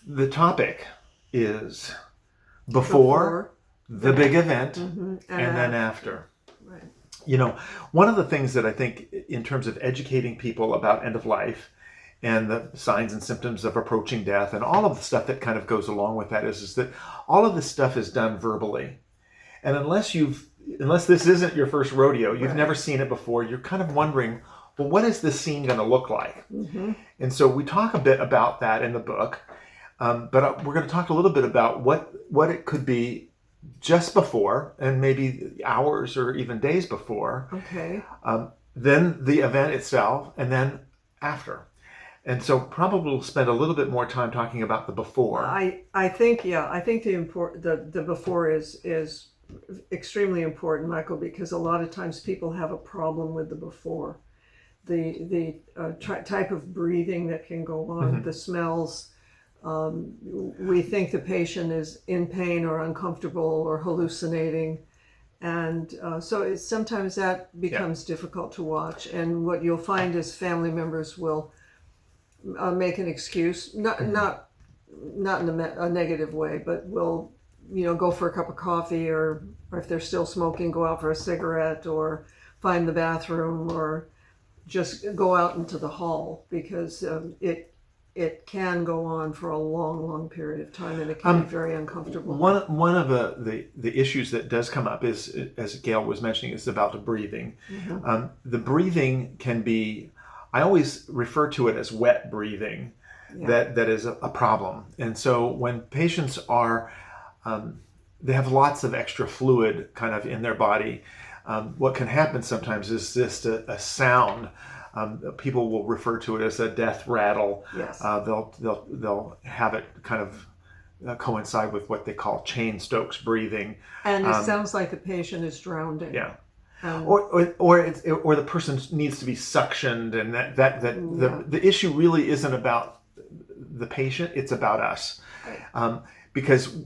The topic is before Before, the big event and and then after. Right. You know, one of the things that I think, in terms of educating people about end of life and the signs and symptoms of approaching death and all of the stuff that kind of goes along with that, is that all of this stuff is done verbally. And unless this isn't your first rodeo, you've Right. never seen it before, you're kind of wondering, well, what is this scene going to look like? And so we talk a bit about that in the book, but we're going to talk a little bit about what it could be just before, and maybe hours or even days before, Okay. then the event itself, and then after. And so probably we'll spend a little bit more time talking about the before. I think the before is extremely important, Michael, because a lot of times people have a problem with the before, the type of breathing that can go on, the smells. We think the patient is in pain or uncomfortable or hallucinating, and so sometimes that becomes difficult to watch. And what you'll find is family members will make an excuse, not in a negative way, but will go for a cup of coffee, or if they're still smoking, go out for a cigarette, or find the bathroom, or just go out into the hall, because it can go on for a long period of time, and it can be very uncomfortable. One of the issues that does come up is, as Gail was mentioning, is about the breathing. The breathing can be, I always refer to it as wet breathing. That is a problem. And so when patients are, they have lots of extra fluid kind of in their body, what can happen sometimes is just a sound. People will refer to it as a death rattle. Yes. They'll have it kind of coincide with what they call Cheyne-Stokes breathing. And it sounds like the patient is drowning. Yeah. Or the person needs to be suctioned, and the issue really isn't about the patient, it's about us. Because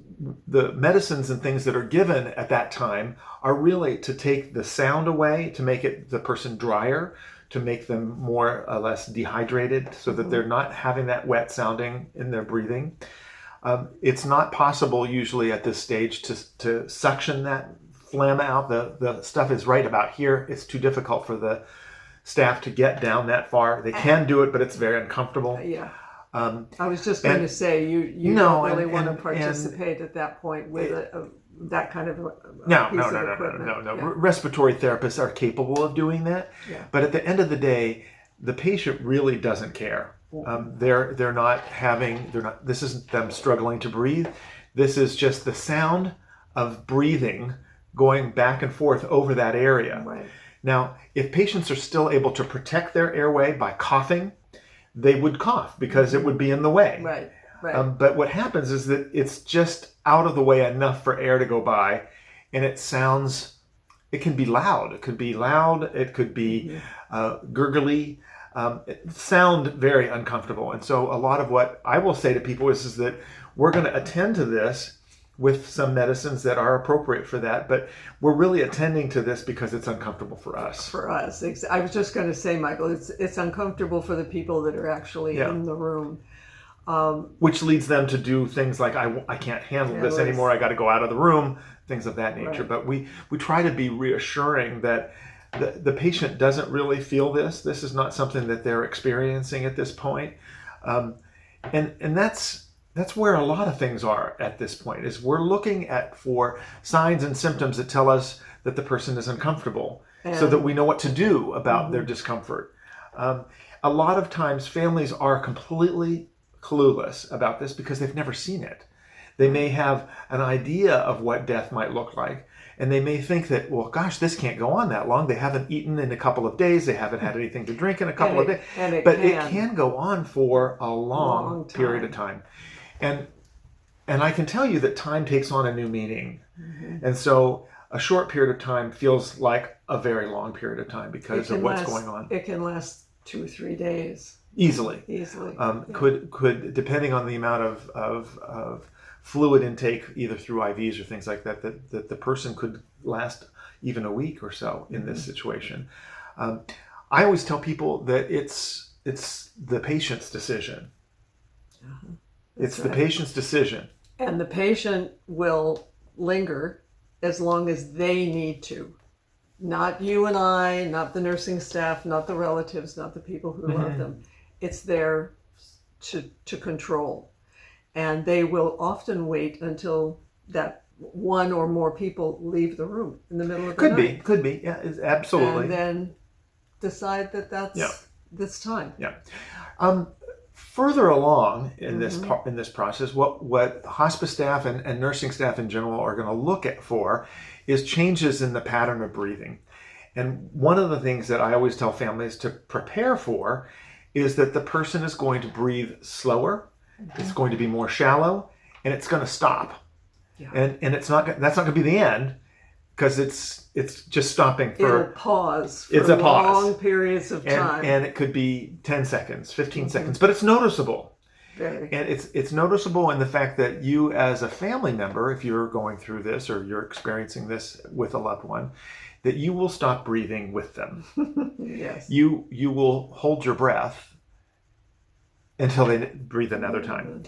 the medicines and things that are given at that time are really to take the sound away, to make the person drier, to make them more or less dehydrated, so that they're not having that wet sounding in their breathing. It's not possible usually at this stage to suction that phlegm out. The stuff is right about here. It's too difficult for the staff to get down that far. They can do it, but it's very uncomfortable. Yeah. I was just going to say, you don't really want to participate at that point with that kind of piece of equipment. No. Respiratory therapists are capable of doing that, but at the end of the day, the patient really doesn't care. They're not. This isn't them struggling to breathe. This is just the sound of breathing going back and forth over that area. Right. Now, if patients are still able to protect their airway by coughing, they would cough because it would be in the way. Right. But what happens is that it's just out of the way enough for air to go by, and it can be loud. It could be gurgly. Sound very uncomfortable. And so a lot of what I will say to people is that we're going to attend to this with some medicines that are appropriate for that, but we're really attending to this because it's uncomfortable for us. For us. I was just going to say, Michael, it's uncomfortable for the people that are actually in the room. Which leads them to do things like, I can't handle this anymore, I got to go out of the room, things of that nature. Right. But we try to be reassuring that the patient doesn't really feel this. This is not something that they're experiencing at this point. And that's where a lot of things are at this point, is we're looking for signs and symptoms that tell us that the person is uncomfortable, so that we know what to do about their discomfort. A lot of times families are completely clueless about this because they've never seen it. They may have an idea of what death might look like, and they may think that, well, gosh, this can't go on that long. They haven't eaten in a couple of days. They haven't had anything to drink in a couple of days. But it can go on for a long period of time. And I can tell you that time takes on a new meaning. And so a short period of time feels like a very long period of time because of what's going on. It can last 2 or 3 days. Easily. Could depending on the amount of fluid intake, either through IVs or things like that the person could last even a week or so in this situation. I always tell people that it's the patient's decision. It's the right. patient's decision. And the patient will linger as long as they need to. Not you and I, not the nursing staff, not the relatives, not the people who love them. It's there to control. And they will often wait until that one or more people leave the room in the middle of the night. Could be. Yeah, absolutely. And then decide that that's this time. Yeah. Further along in this process, what hospice staff and nursing staff in general are going to look at for is changes in the pattern of breathing. And one of the things that I always tell families to prepare for is that the person is going to breathe slower, it's going to be more shallow, and it's going to stop. Yeah. And that's not going to be the end, because it's just stopping for. It'll pause for It's a pause. long periods of time. And it could be 10 seconds, 15 seconds, but it's noticeable. Very. And it's noticeable in the fact that you, as a family member, if you're going through this or you're experiencing this with a loved one, that you will stop breathing with them. Yes. You will hold your breath until they breathe another time.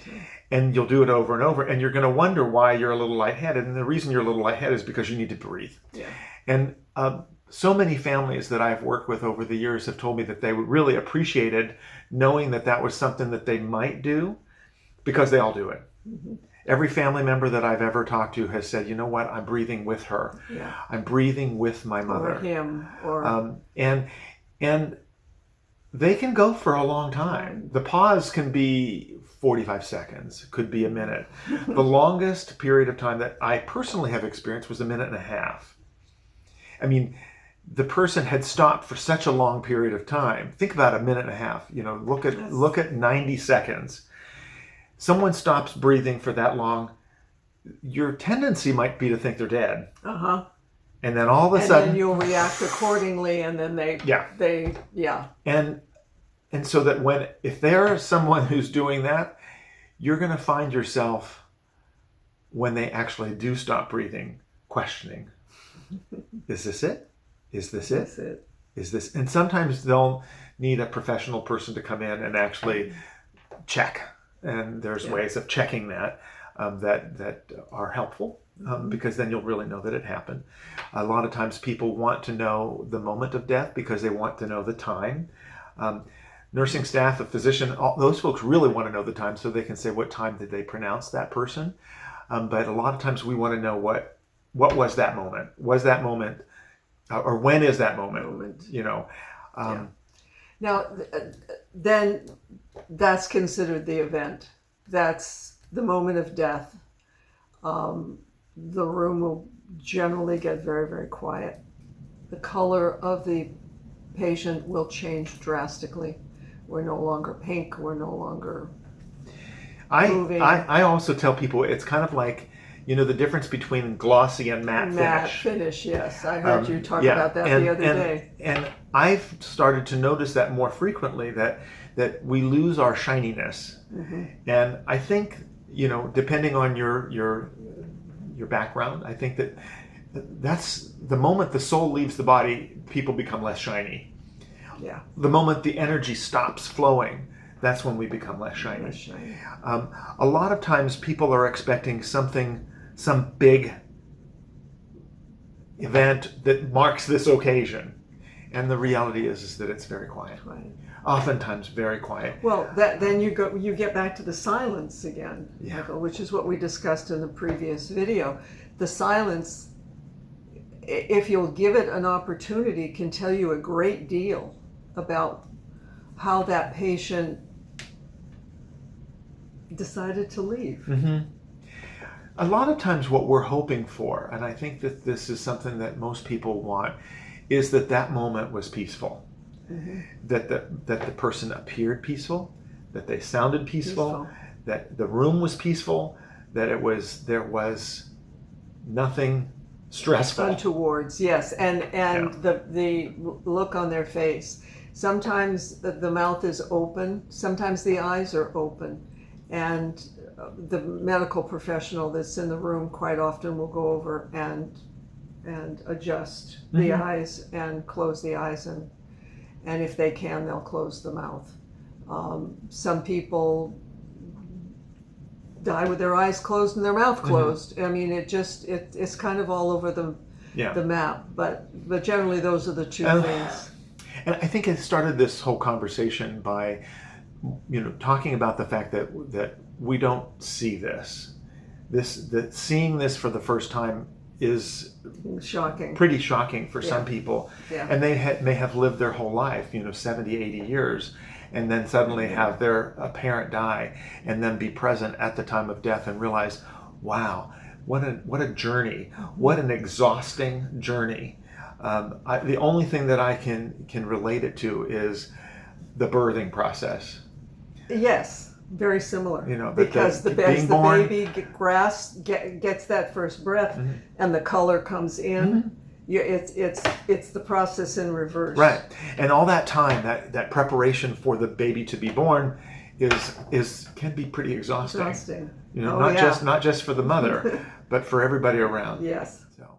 And you'll do it over and over, and you're going to wonder why you're a little lightheaded. And the reason you're a little lightheaded is because you need to breathe. Yeah. And so many families that I've worked with over the years have told me that they really appreciated knowing that that was something that they might do, because they all do it. Mm-hmm. Every family member that I've ever talked to has said, you know what, I'm breathing with her. Yeah. I'm breathing with my mother. Or him. Or and they can go for a long time. The pause can be 45 seconds, could be a minute. The longest period of time that I personally have experienced was 1.5 minutes. I mean, the person had stopped for such a long period of time. Think about 1.5 minutes. You know, look at 90 seconds. Someone stops breathing for that long, your tendency might be to think they're dead. Uh-huh. And then all of a sudden, then you'll react accordingly, and then they And so that if there's someone who's doing that, you're going to find yourself, when they actually do stop breathing, questioning, is this it? Is this it? That's it. Is this? And sometimes they'll need a professional person to come in and actually check. And there's ways of checking that are helpful, because then you'll really know that it happened. A lot of times people want to know the moment of death because they want to know the time. Nursing staff, a physician, all those folks really want to know the time so they can say what time did they pronounce that person. But a lot of times we want to know what was that moment? Was that moment, or when is that moment? You know. Now, then that's considered the event. That's the moment of death. The room will generally get very, very quiet. The color of the patient will change drastically. We're no longer pink. We're no longer moving. I also tell people it's kind of like, you know, the difference between glossy and matte finish. Matte finish, yes. I heard you talk about that the other day. And I've started to notice that more frequently, that we lose our shininess. Mm-hmm. And I think, you know, depending on your background, I think that's the moment the soul leaves the body, people become less shiny. Yeah. The moment the energy stops flowing, that's when we become less shiny. Less shiny. A lot of times people are expecting some big event that marks this occasion. And the reality is that it's very quiet. Right. Oftentimes very quiet. Well, then you get back to the silence again, Michael, which is what we discussed in the previous video. The silence, if you'll give it an opportunity, can tell you a great deal about how that patient decided to leave. Mm-hmm. A lot of times what we're hoping for, and I think that this is something that most people want, is that moment was peaceful. Mm-hmm. That the person appeared peaceful, that they sounded peaceful, that the room was peaceful, that there was nothing stressful. Untowards, yes, and the look on their face. Sometimes the mouth is open, sometimes the eyes are open, and the medical professional that's in the room quite often will go over and adjust the eyes and close the eyes, and if they can, they'll close the mouth. Some people die with their eyes closed and their mouth closed. I mean, it's kind of all over the map. But generally, those are the two things. And I think it started this whole conversation by, talking about the fact that we don't see this. That seeing this for the first time is Shocking. pretty shocking for some people. Yeah. And they may have lived their whole life, 70, 80 years, and then suddenly have a parent die and then be present at the time of death and realize, wow, what a journey, what an exhausting journey. The only thing that I can relate it to is the birthing process. Yes, very similar. Because as being the born, baby gets that first breath, and the color comes in. It's the process in reverse. Right, and all that time, that preparation for the baby to be born, can be pretty exhausting. Exhausting. Not just for the mother, but for everybody around. Yes. So.